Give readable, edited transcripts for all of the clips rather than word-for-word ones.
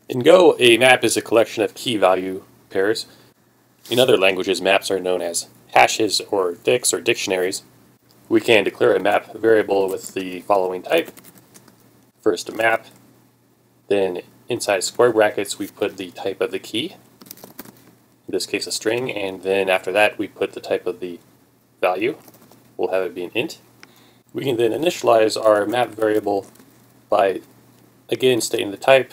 In Go, a map is a collection of key-value pairs. In other languages, maps are known as hashes or dicts or dictionaries. We can declare a map variable with the following type. First a map, then inside square brackets we put the type of the key, in this case a string, and then after that we put the type of the value. We'll have it be an int. We can then initialize our map variable by again stating the type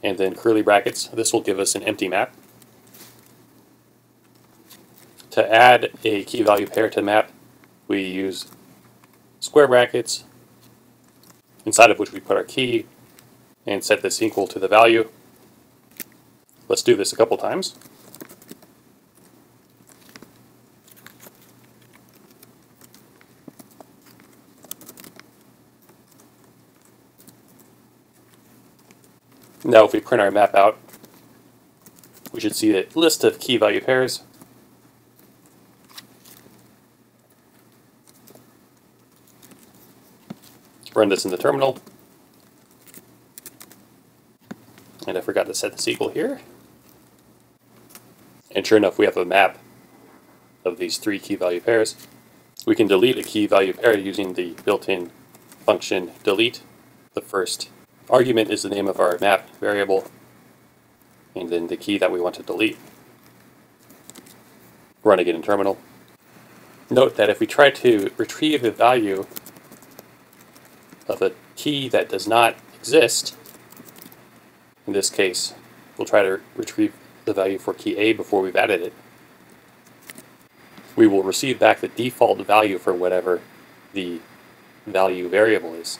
and then curly brackets. This will give us an empty map. To add a key value pair to the map, we use square brackets, inside of which we put our key and set this equal to the value. Let's do this a couple times. Now if we print our map out, we should see a list of key value pairs. Run this in the terminal. And I forgot to set this equal here. And sure enough, we have a map of these three key value pairs. We can delete a key value pair using the built-in function delete. The first argument is the name of our map variable, and then the key that we want to delete. Run again in terminal. Note that if we try to retrieve the value of a key that does not exist, in this case, we'll try to retrieve the value for key A before we've added it, we will receive back the default value for whatever the value variable is.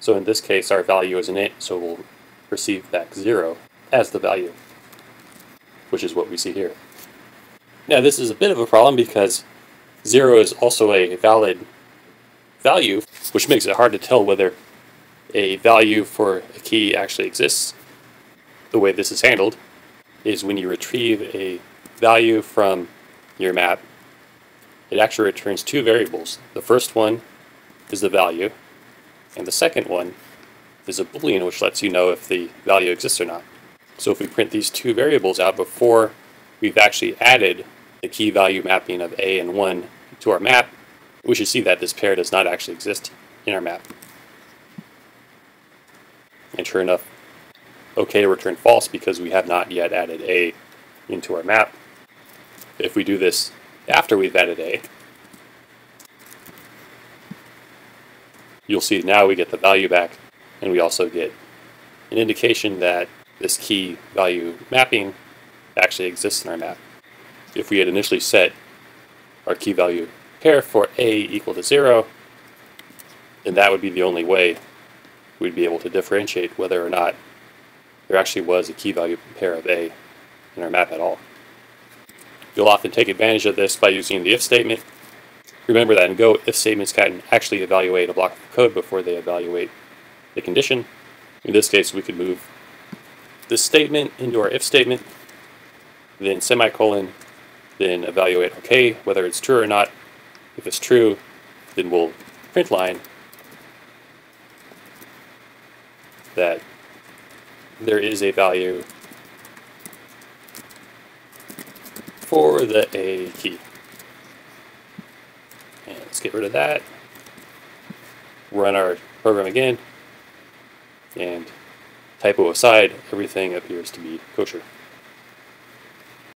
So in this case, our value is an int, so we'll receive back 0 as the value, which is what we see here. Now this is a bit of a problem because 0 is also a valid value, which makes it hard to tell whether a value for a key actually exists. The way this is handled is when you retrieve a value from your map, it actually returns two variables. The first one is the value, and the second one is a boolean, which lets you know if the value exists or not. So if we print these two variables out before we've actually added the key value mapping of A and 1 to our map, we should see that this pair does not actually exist in our map. And sure enough, OK return false because we have not yet added A into our map. If we do this after we've added A, you'll see now we get the value back, and we also get an indication that this key value mapping actually exists in our map. If we had initially set our key value pair for A equal to 0, then that would be the only way we'd be able to differentiate whether or not there actually was a key value pair of A in our map at all. You'll often take advantage of this by using the if statement. Remember that in Go, if statements can actually evaluate a block of code before they evaluate the condition. In this case, we could move this statement into our if statement, then semicolon, then evaluate OK, whether it's true or not. If it's true, then we'll print line that there is a value for the A key. And let's get rid of that. Run our program again. And typo aside, everything appears to be kosher.